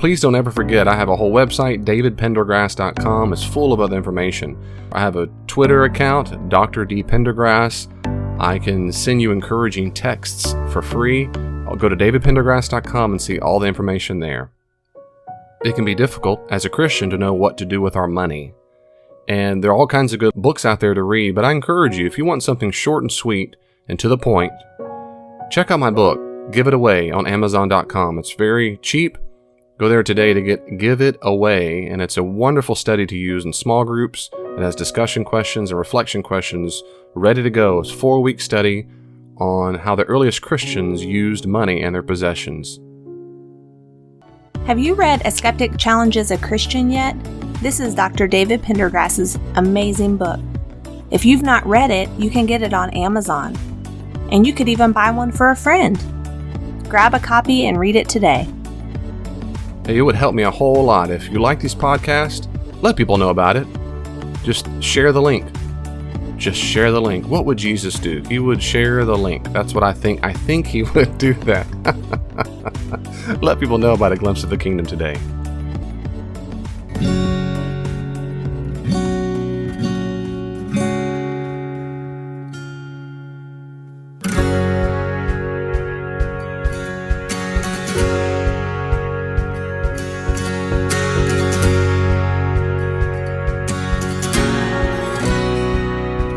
please don't ever forget, I have a whole website, davidpendergrass.com. It's full of other information. I have a Twitter account, Dr. D. Pendergrass. I can send you encouraging texts for free. I'll go to davidpendergrass.com and see all the information there. It can be difficult as a Christian to know what to do with our money. And there are all kinds of good books out there to read, but I encourage you, if you want something short and sweet and to the point, check out my book, Give It Away, on Amazon.com. It's very cheap. Go there today to get Give It Away, and it's a wonderful study to use in small groups. It has discussion questions and reflection questions ready to go. It's a 4-week study on how the earliest Christians used money and their possessions. Have you read A Skeptic Challenges a Christian yet? This is Dr. David Pendergrass's amazing book. If you've not read it, you can get it on Amazon. And you could even buy one for a friend. Grab a copy and read it today. Hey, it would help me a whole lot. If you like these podcasts, let people know about it. Just share the link. Just share the link. What would Jesus do? He would share the link. That's what I think. I think he would do that. Let people know about A Glimpse of the Kingdom today.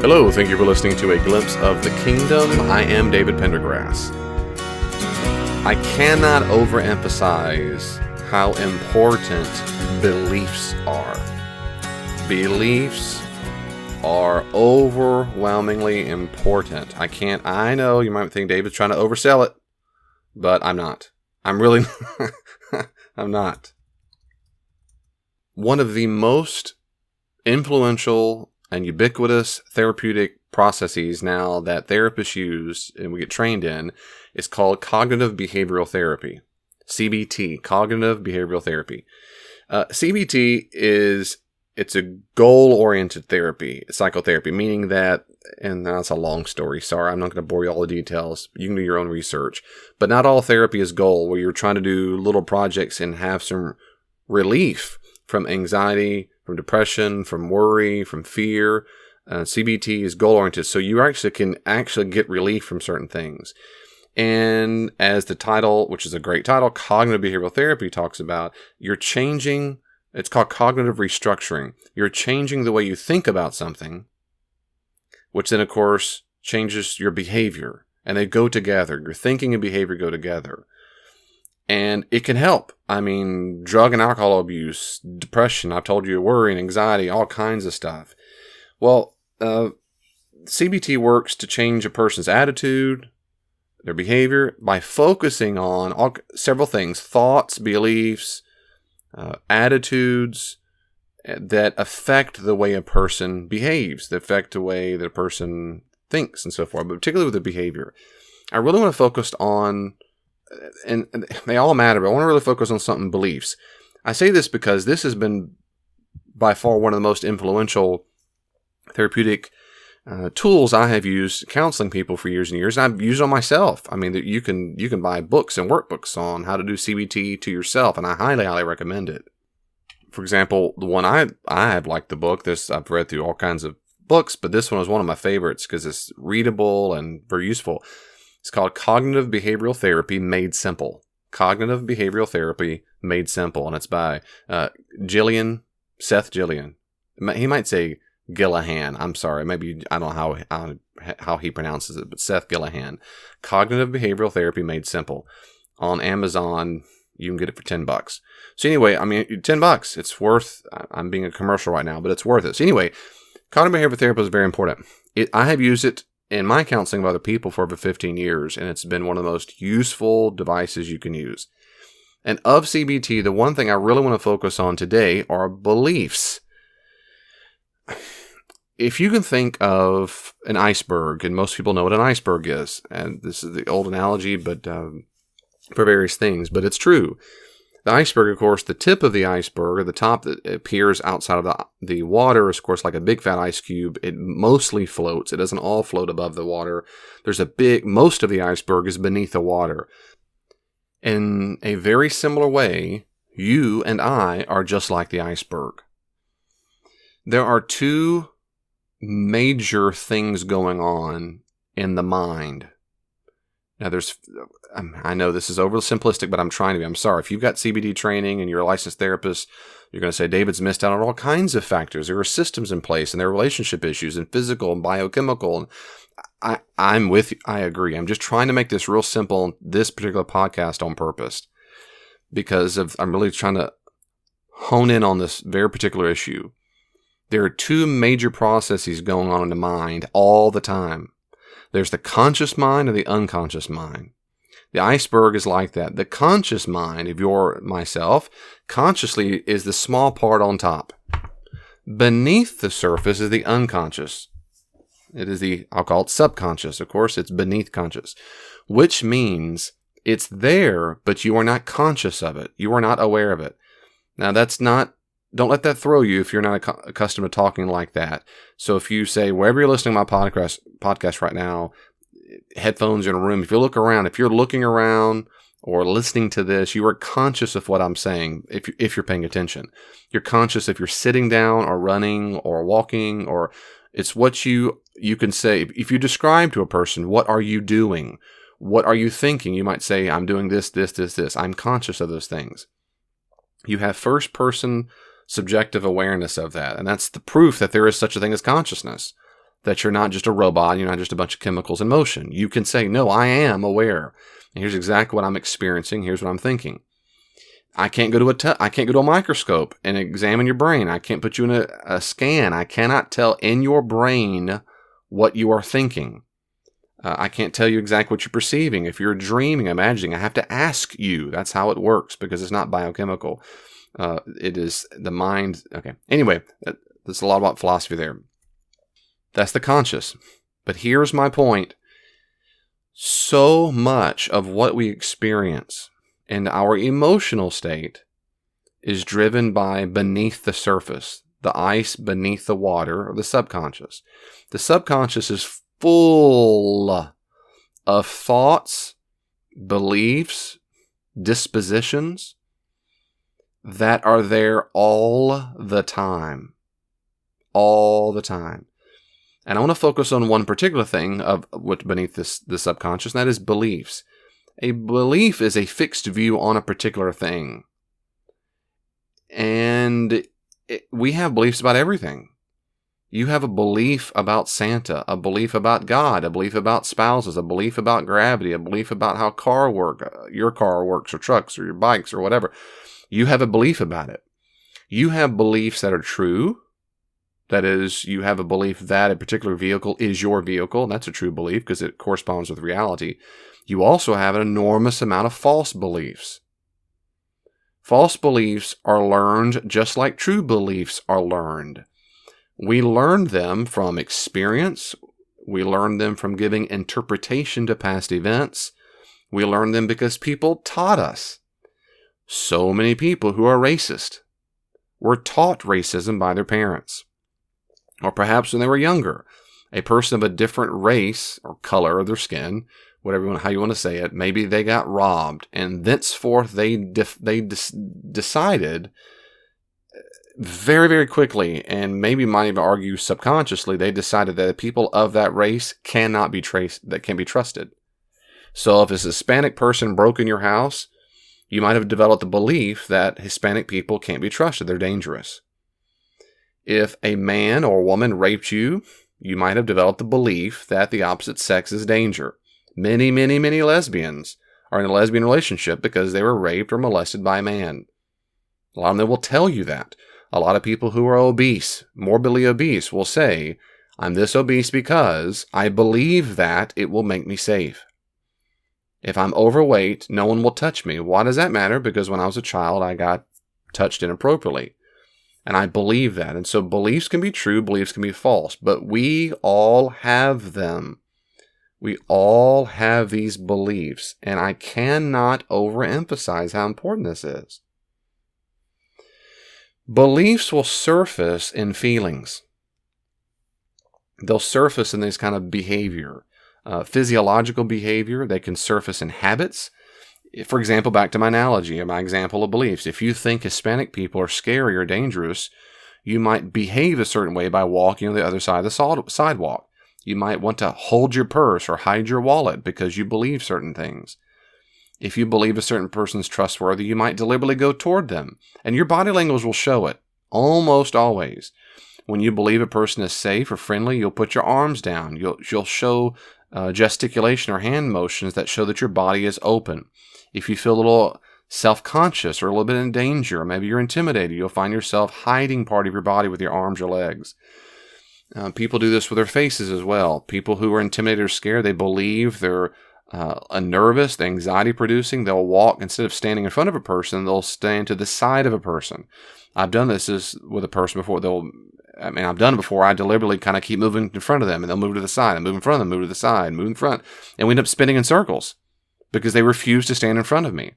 Hello, thank you for listening to A Glimpse of the Kingdom. I am David Pendergrass. I cannot overemphasize how important beliefs are. Beliefs are overwhelmingly important. I know you might think David's trying to oversell it, but I'm not. I'm really I'm not. One of the most influential and ubiquitous therapeutic processes now that therapists use and we get trained in is called cognitive behavioral therapy. CBT, cognitive behavioral therapy. CBT it's a goal-oriented therapy, psychotherapy, meaning that, and that's a long story, sorry, I'm not going to bore you all the details. You can do your own research. But not all therapy is goal, where you're trying to do little projects and have some relief from anxiety, from depression, from worry, from fear. CBT is goal-oriented, so you can get relief from certain things. And as the title, which is a great title, Cognitive Behavioral Therapy talks about, you're changing, it's called cognitive restructuring. You're changing the way you think about something, which then, of course, changes your behavior. And they go together. Your thinking and behavior go together. And it can help. I mean, drug and alcohol abuse, depression, I've told you, worry and anxiety, all kinds of stuff. Well, CBT works to change a person's attitude, their behavior, by focusing on several things: thoughts, beliefs, attitudes that affect the way a person behaves, that affect the way that a person thinks and so forth, but particularly with the behavior. I really want to focus on, and they all matter, but I want to really focus on something: beliefs. I say this because this has been by far one of the most influential therapeutic tools I have used counseling people for years and years. And I've used it on myself. I mean, you can buy books and workbooks on how to do CBT to yourself, and I highly, highly recommend it. For example, the one I have liked the book. I've read through all kinds of books, but this one was one of my favorites because it's readable and very useful. It's called Cognitive Behavioral Therapy Made Simple. Cognitive Behavioral Therapy Made Simple. And it's by Seth Gillian. He might say Gillihan. I'm sorry. Maybe, I don't know how he pronounces it, but Seth Gillihan. Cognitive Behavioral Therapy Made Simple. On Amazon, you can get it for $10. So anyway, I mean, $10. It's worth, I'm being a commercial right now, but it's worth it. So anyway, cognitive behavioral therapy is very important. I have used it in my counseling of other people for over 15 years, and it's been one of the most useful devices you can use. And of CBT, the one thing I really want to focus on today are beliefs. If you can think of an iceberg, and most people know what an iceberg is, and this is the old analogy, but for various things, but it's true. The iceberg, of course, the tip of the iceberg, or the top that appears outside of the water, is, of course, like a big fat ice cube. It mostly floats. It doesn't all float above the water. Most of the iceberg is beneath the water. In a very similar way, You and I are just like the iceberg. There are two major things going on in the mind. Now, I know this is overly simplistic, but I'm trying to be. I'm sorry. If you've got CBT training and you're a licensed therapist, you're going to say David's missed out on all kinds of factors. There are systems in place, and there are relationship issues, and physical and biochemical. And I'm with you. I agree. I'm just trying to make this real simple, this particular podcast, on purpose, because I'm really trying to hone in on this very particular issue. There are two major processes going on in the mind all the time. There's the conscious mind and the unconscious mind. The iceberg is like that. The conscious mind, if you're myself, consciously is the small part on top. Beneath the surface is the unconscious. It is I'll call it subconscious. Of course, it's beneath conscious, which means it's there, but you are not conscious of it. You are not aware of it. Now, don't let that throw you if you're not accustomed to talking like that. So if you say, wherever you're listening to my podcast right now, headphones in a room, if you look around, if you're looking around or listening to this, you are conscious of what I'm saying if you're paying attention. You're conscious if you're sitting down or running or walking, or it's what you can say. If you describe to a person, what are you doing? What are you thinking? You might say, I'm doing this, this, this, this. I'm conscious of those things. You have first-person subjective awareness of that. And that's the proof that there is such a thing as consciousness, that you're not just a robot, you're not just a bunch of chemicals in motion. You can say, no, I am aware. And here's exactly what I'm experiencing. Here's what I'm thinking. I can't go to a microscope and examine your brain. I can't put you in a scan. I cannot tell in your brain what you are thinking. I can't tell you exactly what you're perceiving. If you're dreaming, imagining, I have to ask you. That's how it works, because it's not biochemical. It is the mind. Okay. Anyway, there's a lot about philosophy there. That's the conscious. But here's my point. So much of what we experience in our emotional state is driven by beneath the surface, the ice beneath the water, or the subconscious. The subconscious is full of thoughts, beliefs, dispositions that are there all the time. All the time. And I want to focus on one particular thing of what beneath the subconscious, and that is beliefs. A belief is a fixed view on a particular thing. And we have beliefs about everything. You have a belief about Santa, a belief about God, a belief about spouses, a belief about gravity, a belief about how your car works, or trucks, or your bikes, or whatever. You have a belief about it. You have beliefs that are true. That is, you have a belief that a particular vehicle is your vehicle. And that's a true belief because it corresponds with reality. You also have an enormous amount of false beliefs. False beliefs are learned just like true beliefs are learned. We learn them from experience. We learn them from giving interpretation to past events. We learn them because people taught us. So many people who are racist were taught racism by their parents. Or perhaps when they were younger, a person of a different race or color of their skin, how you want to say it, maybe they got robbed, and thenceforth they decided very, very quickly, and maybe might even argue subconsciously, they decided that people of that race cannot be trusted. So if a Hispanic person broke in your house, you might have developed the belief that Hispanic people can't be trusted. They're dangerous. If a man or woman raped you, you might have developed the belief that the opposite sex is danger. Many, many, many lesbians are in a lesbian relationship because they were raped or molested by a man. A lot of them will tell you that. A lot of people who are obese, morbidly obese, will say, I'm this obese because I believe that it will make me safe. If I'm overweight, no one will touch me. Why does that matter? Because when I was a child, I got touched inappropriately. And I believe that. And so beliefs can be true, beliefs can be false, but we all have them. We all have these beliefs, and I cannot overemphasize how important this is. Beliefs will surface in feelings. They'll surface in this kind of behavior, physiological behavior. They can surface in habits. For example, back to my analogy, or my example of beliefs. If you think Hispanic people are scary or dangerous, you might behave a certain way by walking on the other side of the sidewalk. You might want to hold your purse or hide your wallet because you believe certain things. If you believe a certain person's trustworthy, you might deliberately go toward them, and your body language will show it, almost always. When you believe a person is safe or friendly, you'll put your arms down. You'll show gesticulation or hand motions that show that your body is open. If you feel a little self-conscious or a little bit in danger, or maybe you're intimidated, you'll find yourself hiding part of your body with your arms or legs. People do this with their faces as well. People who are intimidated or scared, they believe they're nervous, anxiety-producing. They'll walk, instead of standing in front of a person, they'll stand to the side of a person. I've done this with a person before. I've done it before. I deliberately kind of keep moving in front of them, and they'll move to the side, and move in front of them, move to the side, move in front, and we end up spinning in circles because they refuse to stand in front of me.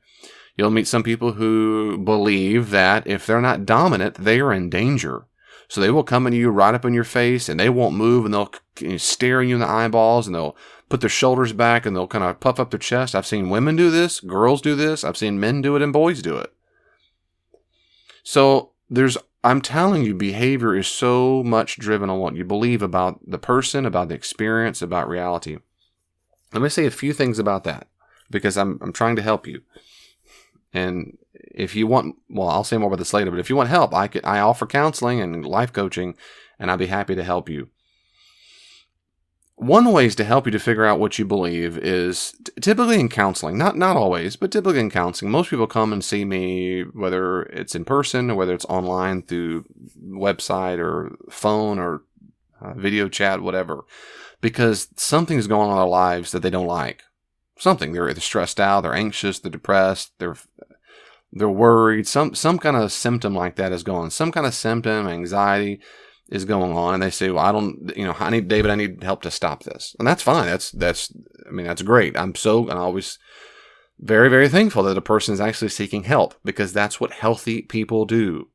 You'll meet some people who believe that if they're not dominant, they are in danger. So they will come into you right up in your face, and they won't move, and they'll stare you in the eyeballs, and they'll put their shoulders back, and they'll kind of puff up their chest. I've seen women do this, girls do this, I've seen men do it, and boys do it. So I'm telling you, behavior is so much driven on what you believe about the person, about the experience, about reality. Let me say a few things about that, because I'm trying to help you. And if you want, well, I'll say more about this later, but if you want help, I offer counseling and life coaching, and I'd be happy to help you. One way to help you to figure out what you believe is typically in counseling, not always, but typically in counseling. Most people come and see me, whether it's in person or whether it's online through website or phone or video chat, whatever, because something's going on in their lives that they don't like. Something. They're either stressed out, they're anxious, they're depressed, they're worried. Some kind of symptom like that is going on. Some kind of symptom, anxiety is going on, and they say, well, I need help to stop this. And that's fine. That's great. I'm always very, very thankful that a person is actually seeking help, because that's what healthy people do.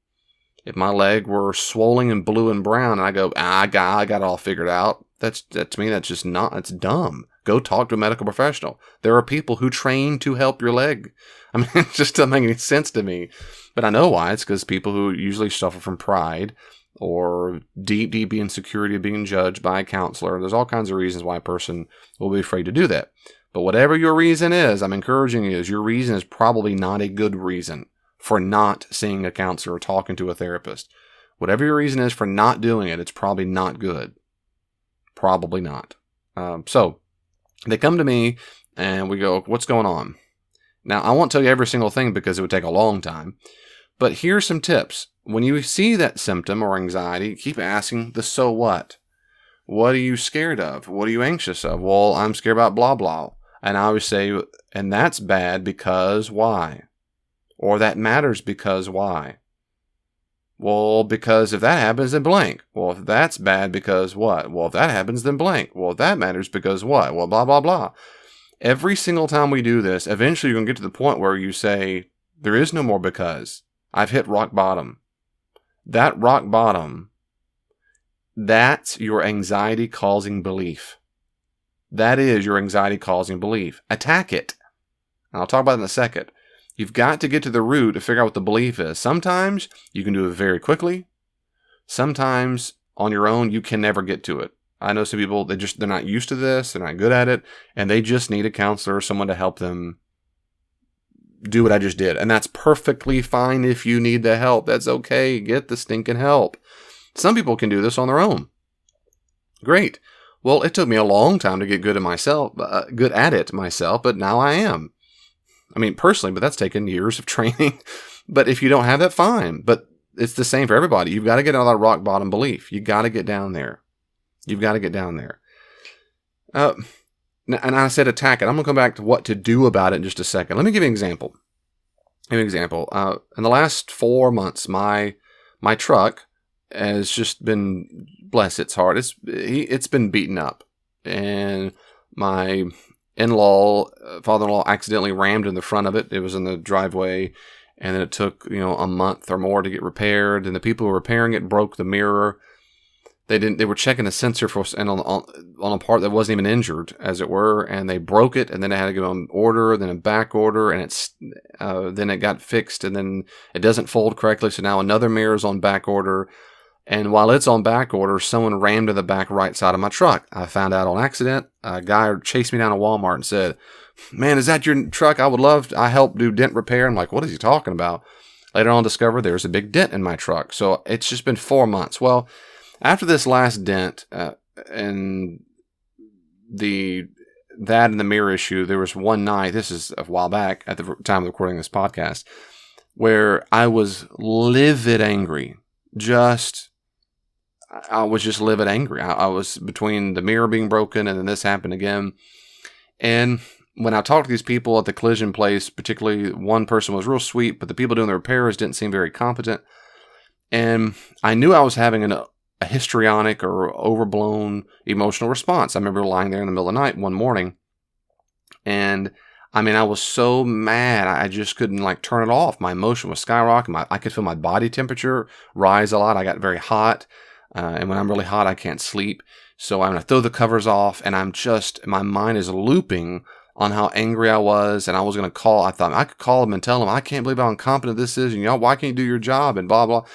If my leg were swollen and blue and brown, and I go, I got it all figured out, to me, that's just not, it's dumb. Go talk to a medical professional. There are people who train to help your leg. It just doesn't make any sense to me. But I know why. It's because people who usually suffer from pride or deep insecurity of being judged by a counselor. There's all kinds of reasons why a person will be afraid to do that. But whatever your reason is, I'm encouraging you, your reason is probably not a good reason for not seeing a counselor or talking to a therapist. Whatever your reason is for not doing it, it's probably not good. Probably not. So they come to me and we go, what's going on? Now, I won't tell you every single thing because it would take a long time. But here's some tips. When you see that symptom or anxiety, keep asking the so what. What are you scared of? What are you anxious of? Well, I'm scared about blah, blah. And I always say, and that's bad because why? Or that matters because why? Well, because if that happens, then blank. Well, if that's bad because what? Well, if that happens, then blank. Well, if that matters because what? Well, blah, blah, blah. Every single time we do this, eventually you're going to get to the point where you say, there is no more because. I've hit rock bottom. That rock bottom, that's your anxiety-causing belief. That is your anxiety-causing belief. Attack it. And I'll talk about it in a second. You've got to get to the root to figure out what the belief is. Sometimes you can do it very quickly. Sometimes on your own, you can never get to it. I know some people, they're not used to this, they're not good at it, and they just need a counselor or someone to help them do what I just did. And that's perfectly fine if you need the help. That's okay. Get the stinking help. Some people can do this on their own. Great. Well, it took me a long time to get good at it myself, but now I am. Personally, but that's taken years of training. But if you don't have that, fine. But it's the same for everybody. You've got to get out of that rock bottom belief. You've got to get down there. You've got to get down there. And I said attack it. I'm going to come back to what to do about it in just a second. Let me give you an example. In the last 4 months, my truck has just been, bless its heart, it's been beaten up. And my father-in-law accidentally rammed in the front of it. It was in the driveway. And then it took, a month or more to get repaired. And the people who were repairing it broke the mirror. They were checking a sensor for and on a part that wasn't even injured, as it were, and they broke it, and then they had to go on order, then a back order, and then it got fixed, and then it doesn't fold correctly, so now another mirror is on back order, and while it's on back order, someone rammed to the back right side of my truck. I found out on accident. A guy chased me down to Walmart and said, "Man, is that your truck? I help do dent repair." I'm like, what is he talking about? Later on, discovered there's a big dent in my truck. So it's just been 4 months. Well, after this last dent and that and the mirror issue, there was one night, this is a while back at the time of recording this podcast, where I was livid angry. I was just livid angry. I was between the mirror being broken and then this happened again. And when I talked to these people at the collision place, particularly one person was real sweet, but the people doing the repairs didn't seem very competent. And I knew I was having a histrionic or overblown emotional response. I remember lying there in the middle of the night one morning, and I mean, I was so mad, I just couldn't turn it off. My emotion was skyrocketing. I could feel my body temperature rise a lot. I got very hot, and when I'm really hot, I can't sleep. So I'm going to throw the covers off, and my mind is looping on how angry I was, and I was going to I thought I could call them and tell them, "I can't believe how incompetent this is, and why can't you do your job?" and blah, blah.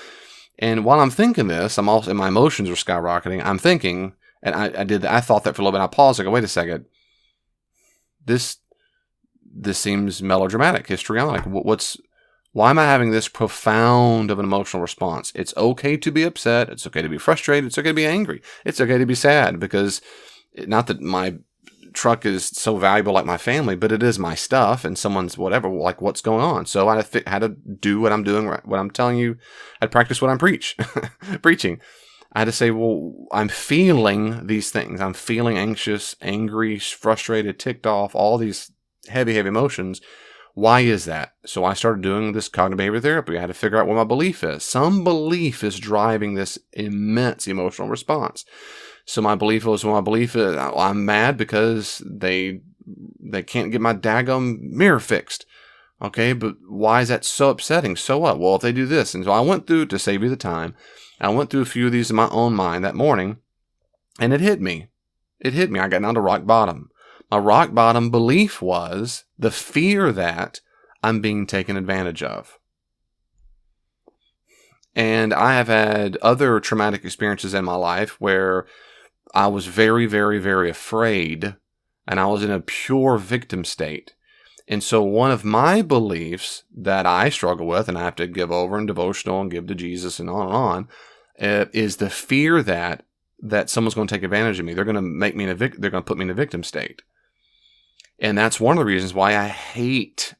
And while I'm thinking this, and my emotions are skyrocketing, I'm thinking, and I thought that for a little bit. I paused. I go, wait a second. This seems melodramatic, histrionic. Why am I having this profound of an emotional response? It's okay to be upset. It's okay to be frustrated. It's okay to be angry. It's okay to be sad, because not that my truck is so valuable like my family, but it is my stuff, and someone's whatever, what's going on. So I had to do what I'm doing, what I'm telling you. I'd practice what I'm preaching. I had to say, well, I'm feeling these things. I'm feeling anxious, angry, frustrated, ticked off, all these heavy, heavy emotions. Why is that? So I started doing this cognitive behavioral therapy. I had to figure out what my belief is. Some belief is driving this immense emotional response. So my belief is, I'm mad because they can't get my daggum mirror fixed. Okay, but why is that so upsetting? So what? Well, if they do this. And so I went through, to save you the time, I went through a few of these in my own mind that morning, and it hit me. I got down to rock bottom. My rock bottom belief was the fear that I'm being taken advantage of. And I have had other traumatic experiences in my life where I was very, very, very afraid, and I was in a pure victim state. And so one of my beliefs that I struggle with, and I have to give over in devotional and give to Jesus and on, is the fear that someone's going to take advantage of me. They're going to make me they're going to put me in a victim state. And that's one of the reasons why I hate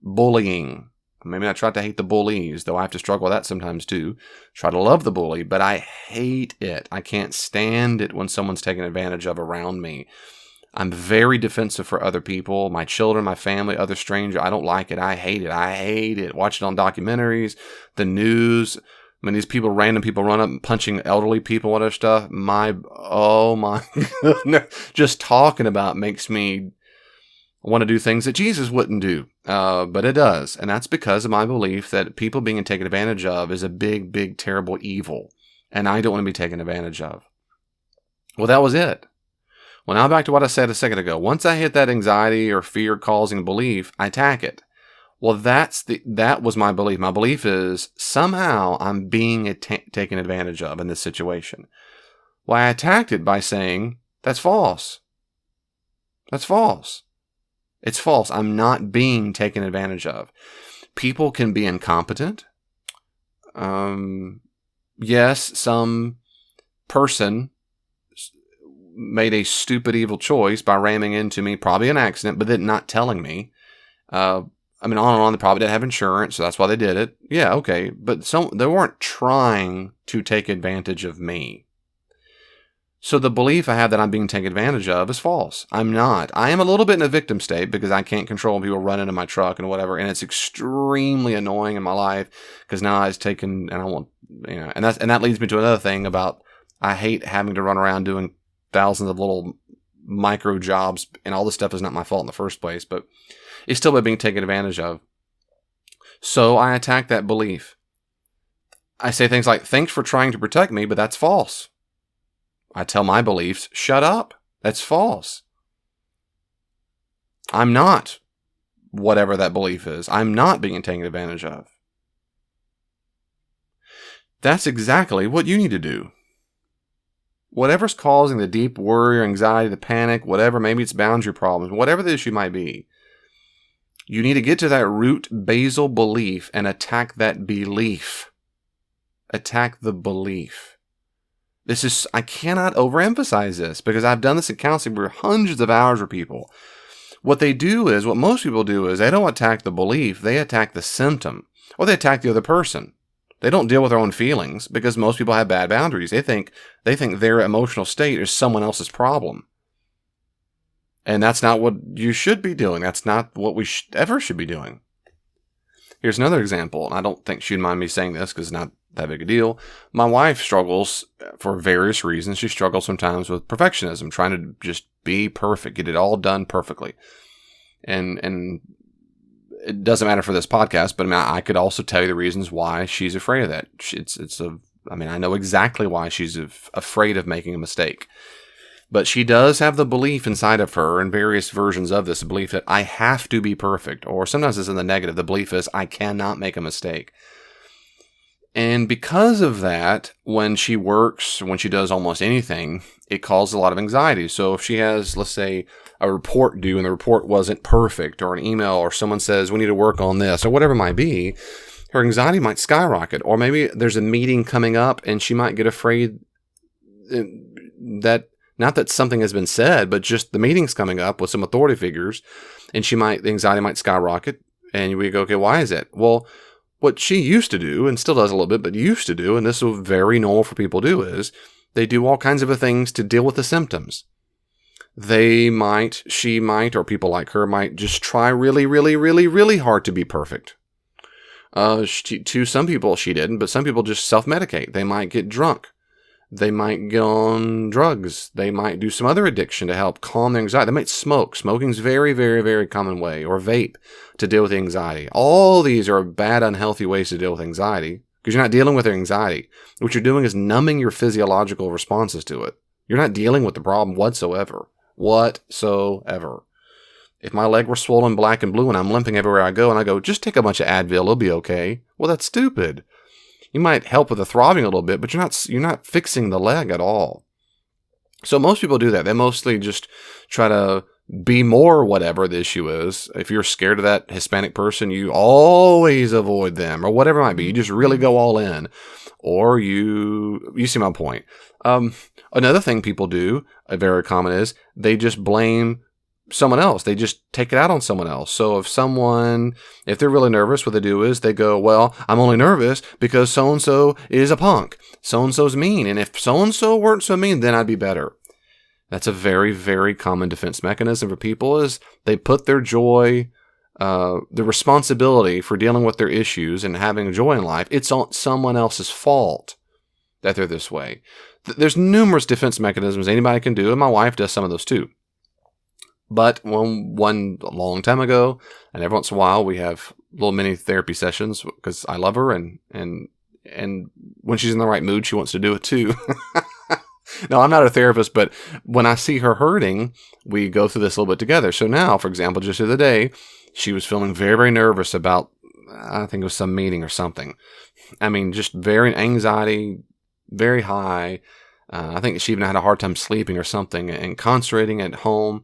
bullying. Maybe I try to hate the bullies, though I have to struggle with that sometimes too. Try to love the bully, but I hate it. I can't stand it when someone's taking advantage of around me. I'm very defensive for other people, my children, my family, other strangers. I don't like it. I hate it. Watch it on documentaries, the news. I mean, these random people run up and punching elderly people and other stuff. Oh my goodness. Just talking about makes me want to do things that Jesus wouldn't do, but it does. And that's because of my belief that people being taken advantage of is a big, big, terrible evil. And I don't want to be taken advantage of. Well, that was it. Well, now back to what I said a second ago. Once I hit that anxiety or fear causing belief, I attack it. Well, that was my belief. My belief is somehow I'm being taken advantage of in this situation. Well, I attacked it by saying, that's false. That's false. It's false. I'm not being taken advantage of. People can be incompetent. Yes, some person made a stupid, evil choice by ramming into me, probably an accident, but then not telling me. On and on, they probably didn't have insurance, so that's why they did it. Yeah, okay, but they weren't trying to take advantage of me. So the belief I have that I'm being taken advantage of is false. I'm not. I am a little bit in a victim state because I can't control when people run into my truck and whatever, and it's extremely annoying in my life because now it's taken, and I want, and that leads me to another thing about I hate having to run around doing thousands of little micro jobs, and all this stuff is not my fault in the first place, but it's still being taken advantage of. So I attack that belief. I say things like, thanks for trying to protect me, but that's false. I tell my beliefs, shut up. That's false. I'm not whatever that belief is. I'm not being taken advantage of. That's exactly what you need to do. Whatever's causing the deep worry or anxiety, the panic, whatever, maybe it's boundary problems, whatever the issue might be, you need to get to that root basal belief and attack that belief. Attack the belief. I cannot overemphasize this because I've done this in counseling for hundreds of hours with people. What most people do is they don't attack the belief, they attack the symptom, or they attack the other person. They don't deal with their own feelings because most people have bad boundaries. They think their emotional state is someone else's problem. And that's not what you should be doing. That's not what we ever should be doing. Here's another example, and I don't think she'd mind me saying this because it's not that big a deal. My wife struggles for various reasons. She struggles sometimes with perfectionism, trying to just be perfect, get it all done perfectly. And it doesn't matter for this podcast, but I could also tell you the reasons why she's afraid of that. I know exactly why she's afraid of making a mistake. But she does have the belief inside of her, and various versions of this belief, that I have to be perfect. Or sometimes it's in the negative. The belief is I cannot make a mistake. And because of that, when she works, when she does almost anything, it causes a lot of anxiety. So if she has, let's say, a report due and the report wasn't perfect, or an email, or someone says we need to work on this, or whatever it might be, her anxiety might skyrocket. Or maybe there's a meeting coming up and she might get afraid that, not that something has been said, but just the meeting's coming up with some authority figures, and the anxiety might skyrocket. And we go, okay, why is it? Well, what she used to do, and still does a little bit, but used to do, and this is very normal for people to do, is they do all kinds of things to deal with the symptoms. She might, or people like her might just try really, really, really, really hard to be perfect. To some people, she didn't, but some people just self-medicate. They might get drunk. They might get on drugs. They might do some other addiction to help calm their anxiety. They might smoke. Smoking's very, very, very common way. Or vape to deal with anxiety. All these are bad, unhealthy ways to deal with anxiety because you're not dealing with their anxiety. What you're doing is numbing your physiological responses to it. You're not dealing with the problem whatsoever. If my leg were swollen black and blue and I'm limping everywhere I go and I go, just take a bunch of Advil, it'll be okay. Well, that's stupid. You might help with the throbbing a little bit, but you're not fixing the leg at all. So most people do that. They mostly just try to be more whatever the issue is. If you're scared of that Hispanic person, you always avoid them, or whatever it might be. You just really go all in. Or you see my point. Another thing people do, very common, is they just blame someone else. They just take it out on someone else. So if they're really nervous, what they do is they go, well, I'm only nervous because so-and-so is a punk. So-and-so's mean. And if so-and-so weren't so mean, then I'd be better. That's a very, very common defense mechanism for people, is they put their joy, the responsibility for dealing with their issues and having joy in life, it's on someone else's fault that they're this way. There's numerous defense mechanisms anybody can do, and my wife does some of those too. But one a long time ago, and every once in a while, we have little mini therapy sessions because I love her, and when she's in the right mood, she wants to do it too. No, I'm not a therapist, but when I see her hurting, we go through this a little bit together. So now, for example, just the other day, she was feeling very, very nervous about, I think it was some meeting or something. I mean, just very anxiety, very high. I think she even had a hard time sleeping or something and concentrating at home.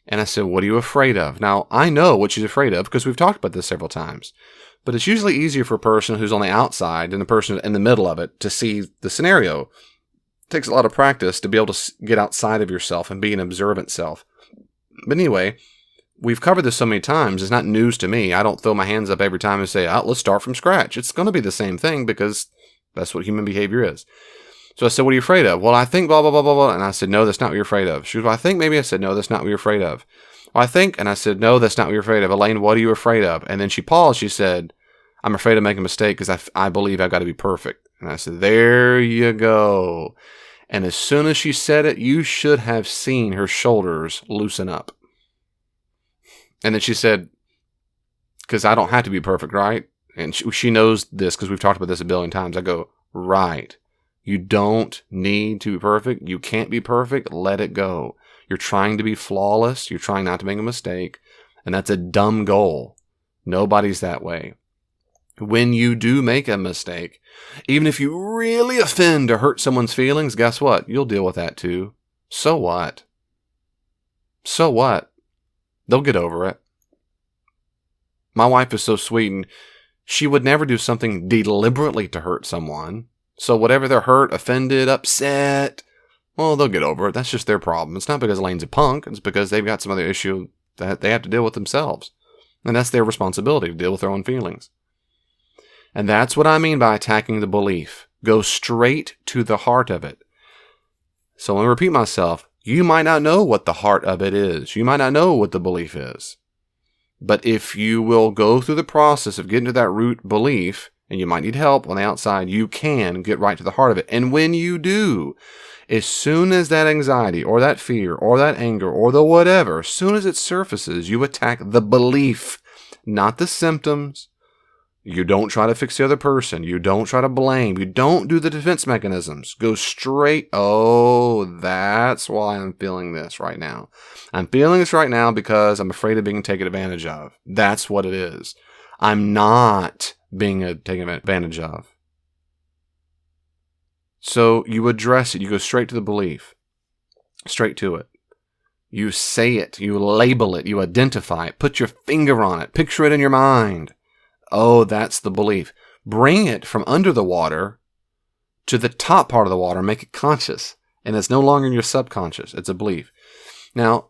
And I said, what are you afraid of? Now, I know what she's afraid of because we've talked about this several times. But it's usually easier for a person who's on the outside than the person in the middle of it to see the scenario. It takes a lot of practice to be able to get outside of yourself and be an observant self. But anyway, we've covered this so many times. It's not news to me. I don't throw my hands up every time and say, let's start from scratch. It's going to be the same thing because that's what human behavior is. So I said, what are you afraid of? Well, I think blah, blah, blah, blah, blah. And I said, no, that's not what you're afraid of. She goes, well, I think maybe. I said, no, that's not what you're afraid of. Well, I think. And I said, no, that's not what you're afraid of. Elaine, what are you afraid of? And then she paused. She said, I'm afraid of making a mistake because I believe I've got to be perfect. And I said, there you go. And as soon as she said it, you should have seen her shoulders loosen up. And then she said, because I don't have to be perfect, right? And she knows this because we've talked about this a billion times. I go, right. You don't need to be perfect. You can't be perfect. Let it go. You're trying to be flawless. You're trying not to make a mistake. And that's a dumb goal. Nobody's that way. When you do make a mistake, even if you really offend or hurt someone's feelings, guess what? You'll deal with that too. So what? So what? They'll get over it. My wife is so sweet, and she would never do something deliberately to hurt someone. So whatever they're hurt, offended, upset, well, they'll get over it. That's just their problem. It's not because Elaine's a punk. It's because they've got some other issue that they have to deal with themselves. And that's their responsibility to deal with their own feelings. And that's what I mean by attacking the belief. Go straight to the heart of it. So let me repeat myself. You might not know what the heart of it is. You might not know what the belief is. But if you will go through the process of getting to that root belief, and you might need help on the outside, you can get right to the heart of it. And when you do, as soon as that anxiety or that fear or that anger or the whatever, as soon as it surfaces, you attack the belief, not the symptoms. You don't try to fix the other person. You don't try to blame. You don't do the defense mechanisms. Go straight. Oh, that's why I'm feeling this right now. I'm feeling this right now because I'm afraid of being taken advantage of. That's what it is. I'm not being taken advantage of. So you address it. You go straight to the belief. Straight to it. You say it. You label it. You identify it. Put your finger on it. Picture it in your mind. Oh, that's the belief. Bring it from under the water to the top part of the water. Make it conscious. And it's no longer in your subconscious. It's a belief. Now,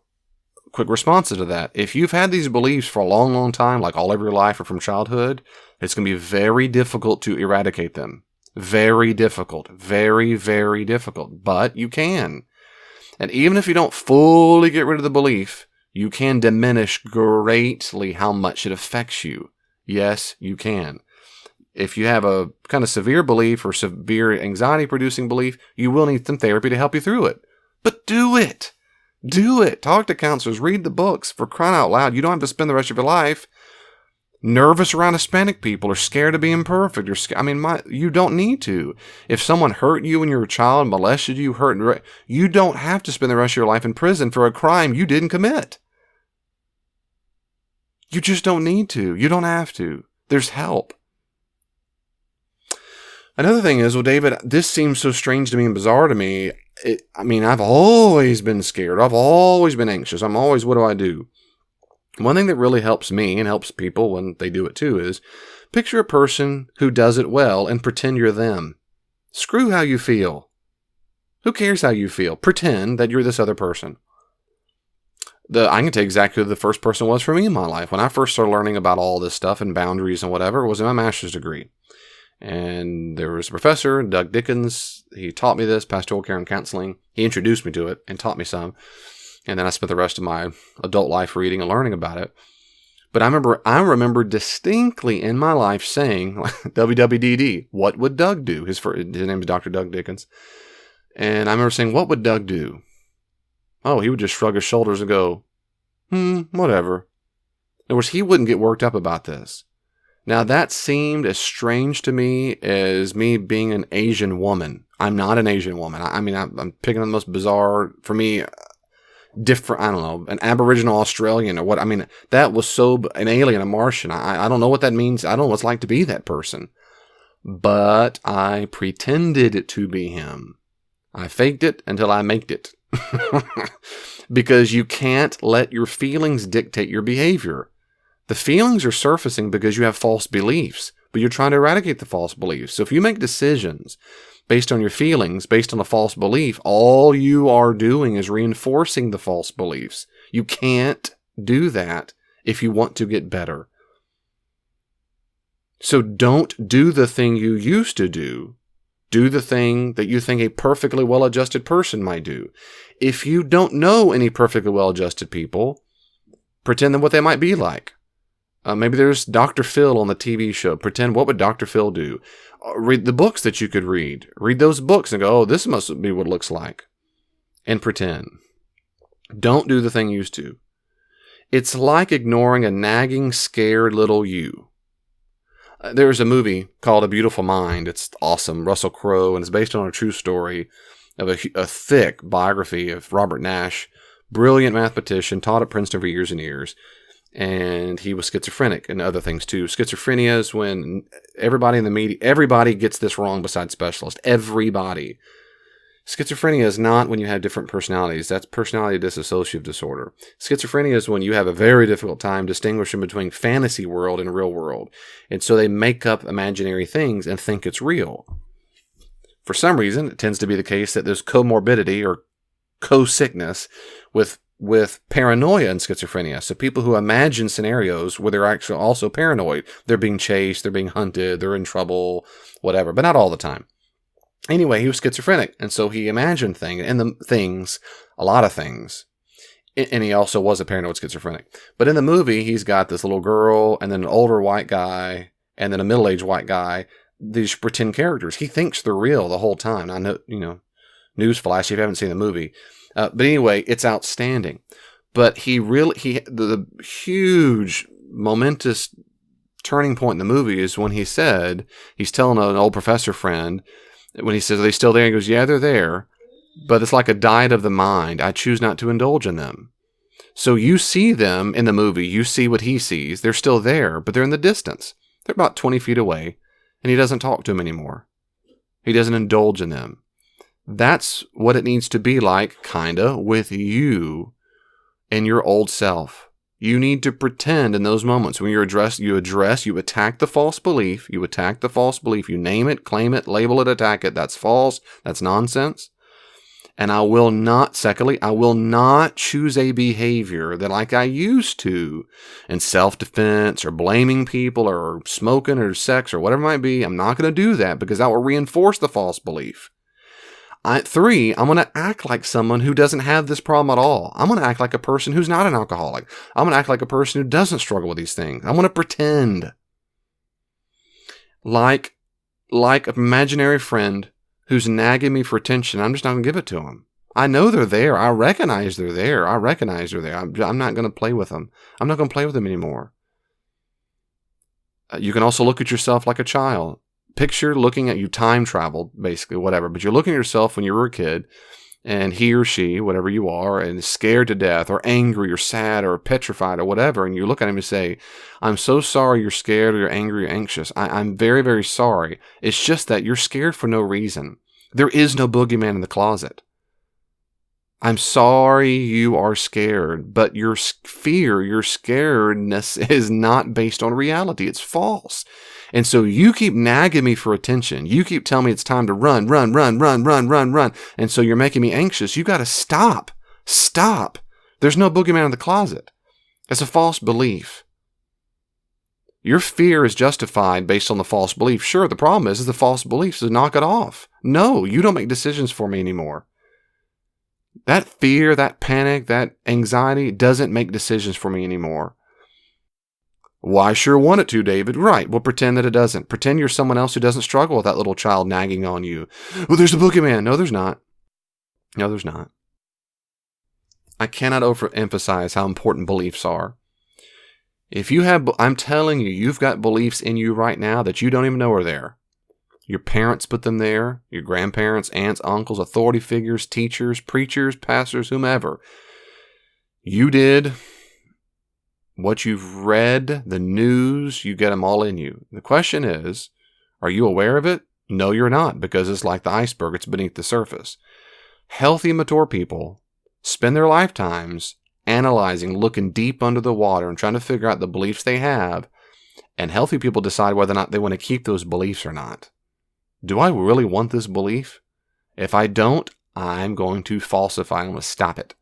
quick responses to that. If you've had these beliefs for a long, long time, like all of your life or from childhood, it's going to be very difficult to eradicate them. Very difficult. Very, very difficult. But you can. And even if you don't fully get rid of the belief, you can diminish greatly how much it affects you. Yes, you can. If you have a kind of severe belief or severe anxiety-producing belief, you will need some therapy to help you through it. But do it. Do it. Talk to counselors. Read the books. For crying out loud, you don't have to spend the rest of your life nervous around Hispanic people or scared of being perfect. You don't need to. If someone hurt you when you were a child, molested you, you don't have to spend the rest of your life in prison for a crime you didn't commit. You just don't need to. You don't have to. There's help. Another thing is, well, David, this seems so strange to me and bizarre to me. I've always been scared. I've always been anxious. What do I do? One thing that really helps me and helps people when they do it too is picture a person who does it well and pretend you're them. Screw how you feel. Who cares how you feel? Pretend that you're this other person. I can tell you exactly who the first person was for me in my life. When I first started learning about all this stuff and boundaries and whatever, it was in my master's degree. And there was a professor, Doug Dickens. He taught me this, pastoral care and counseling. He introduced me to it and taught me some. And then I spent the rest of my adult life reading and learning about it. But I remember distinctly in my life saying, WWDD, what would Doug do? His name is Dr. Doug Dickens. And I remember saying, what would Doug do? Oh, he would just shrug his shoulders and go, whatever. In other words, he wouldn't get worked up about this. Now, that seemed as strange to me as me being an Asian woman. I'm not an Asian woman. I'm picking on the most bizarre, for me, different, I don't know, an Aboriginal Australian or what. That was so, an alien, a Martian. I don't know what that means. I don't know what it's like to be that person. But I pretended to be him. I faked it until I maked it. Because you can't let your feelings dictate your behavior. The feelings are surfacing because you have false beliefs, but you're trying to eradicate the false beliefs. So if you make decisions based on your feelings, based on a false belief, all you are doing is reinforcing the false beliefs. You can't do that if you want to get better. So don't do the thing you used to do. Do the thing that you think a perfectly well-adjusted person might do. If you don't know any perfectly well-adjusted people, pretend what they might be like. Maybe there's Dr. Phil on the TV show. Pretend, what would Dr. Phil do? Read the books that you could read. Read those books and go, oh, this must be what it looks like. And pretend. Don't do the thing you used to. It's like ignoring a nagging, scared little you. There's a movie called A Beautiful Mind. It's awesome. Russell Crowe, and it's based on a true story of a thick biography of Robert Nash, brilliant mathematician, taught at Princeton for years and years. And he was schizophrenic and other things too. Schizophrenia is when everybody in the media, everybody gets this wrong besides specialists. Everybody. Schizophrenia is not when you have different personalities. That's personality dissociative disorder. Schizophrenia is when you have a very difficult time distinguishing between fantasy world and real world. And so they make up imaginary things and think it's real. For some reason, it tends to be the case that there's comorbidity or co-sickness with paranoia and schizophrenia. So people who imagine scenarios where they're actually also paranoid. They're being chased, they're being hunted, they're in trouble, whatever, but not all the time. Anyway, he was schizophrenic, and so he imagined a lot of things. And he also was a paranoid schizophrenic. But in the movie, he's got this little girl, and then an older white guy, and then a middle-aged white guy. These pretend characters. He thinks they're real the whole time. I know, newsflash if you haven't seen the movie. But anyway, it's outstanding. But the huge, momentous turning point in the movie is when he's telling an old professor friend, when he says, "Are they still there?" He goes, "Yeah, they're there, but it's like a diet of the mind. I choose not to indulge in them." So you see them in the movie. You see what he sees. They're still there, but they're in the distance. They're about 20 feet away, and he doesn't talk to them anymore. He doesn't indulge in them. That's what it needs to be like, kinda, with you and your old self. You need to pretend in those moments when you attack the false belief. You name it, claim it, label it, attack it. That's false. That's nonsense. And I will not choose a behavior that like I used to in self-defense or blaming people or smoking or sex or whatever it might be. I'm not going to do that because that will reinforce the false belief. 3, I'm going to act like someone who doesn't have this problem at all. I'm going to act like a person who's not an alcoholic. I'm going to act like a person who doesn't struggle with these things. I'm going to pretend like an imaginary friend who's nagging me for attention. I'm just not going to give it to them. I know they're there. I recognize they're there. I'm not going to play with them. I'm not going to play with them anymore. You can also look at yourself like a child. Picture looking at you, time traveled, basically, whatever. But you're looking at yourself when you were a kid, and he or she, whatever you are, and scared to death, or angry, or sad, or petrified, or whatever, and you look at him and say, "I'm so sorry you're scared, or you're angry, or anxious. I'm very, very sorry. It's just that you're scared for no reason. There is no boogeyman in the closet. I'm sorry you are scared, but your fear, your scaredness is not based on reality. It's false. And so you keep nagging me for attention. You keep telling me it's time to run. And so you're making me anxious. You got to stop. Stop. There's no boogeyman in the closet. It's a false belief. Your fear is justified based on the false belief. Sure, the problem is the false belief, so knock it off. No, you don't make decisions for me anymore. That fear, that panic, that anxiety doesn't make decisions for me anymore. Well, I sure want it to, David. Right. Well, pretend that it doesn't. Pretend you're someone else who doesn't struggle with that little child nagging on you. Well, there's a boogeyman. No, there's not. No, there's not. I cannot overemphasize how important beliefs are. I'm telling you, you've got beliefs in you right now that you don't even know are there. Your parents put them there. Your grandparents, aunts, uncles, authority figures, teachers, preachers, pastors, whomever. You did. What you've read, the news, you get them all in you. The question is, are you aware of it? No, you're not, because it's like the iceberg. It's beneath the surface. Healthy, mature people spend their lifetimes analyzing, looking deep under the water and trying to figure out the beliefs they have. And healthy people decide whether or not they want to keep those beliefs or not. Do I really want this belief? If I don't, I'm going to falsify. I'm going to stop it.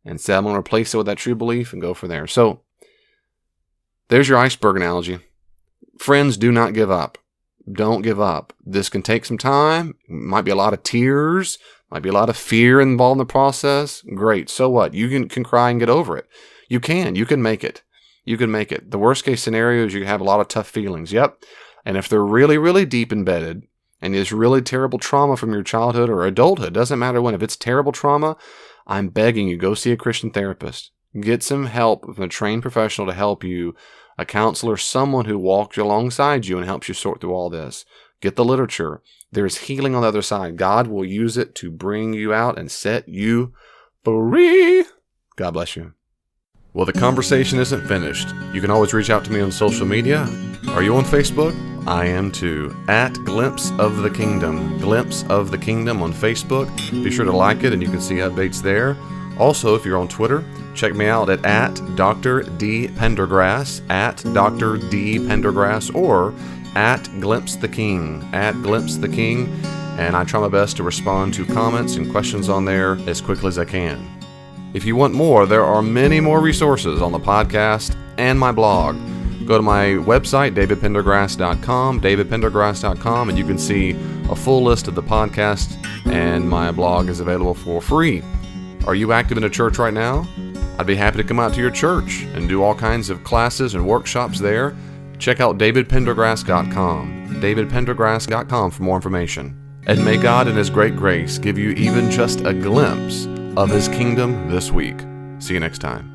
And so I'm going to replace it with that true belief and go from there. So there's your iceberg analogy. Friends, do not give up. Don't give up. This can take some time. Might be a lot of tears. Might be a lot of fear involved in the process. Great. So what? You can cry and get over it. You can. You can make it. You can make it. The worst case scenario is you have a lot of tough feelings. Yep. And if they're really, really deep embedded and it's really terrible trauma from your childhood or adulthood, doesn't matter when, if it's terrible trauma, I'm begging you, go see a Christian therapist. Get some help from a trained professional to help you a counselor, someone who walks alongside you and helps you sort through all this. Get the literature. There is healing on the other side. God will use it to bring you out and set you free. God bless you. Well, the conversation isn't finished. You can always reach out to me on social media. Are you on Facebook? I am too. At Glimpse of the Kingdom. Glimpse of the Kingdom on Facebook. Be sure to like it and you can see updates there. Also, if you're on Twitter, check me out at Dr. D. Pendergrass, at Dr. D. Pendergrass, or at Glimpse the King, at Glimpse the King. And I try my best to respond to comments and questions on there as quickly as I can. If you want more, there are many more resources on the podcast and my blog. Go to my website, davidpendergrass.com, and you can see a full list of the podcast, and my blog is available for free. Are you active in a church right now? I'd be happy to come out to your church and do all kinds of classes and workshops there. Check out davidpendergrass.com, davidpendergrass.com for more information. And may God in His great grace give you even just a glimpse of His kingdom this week. See you next time.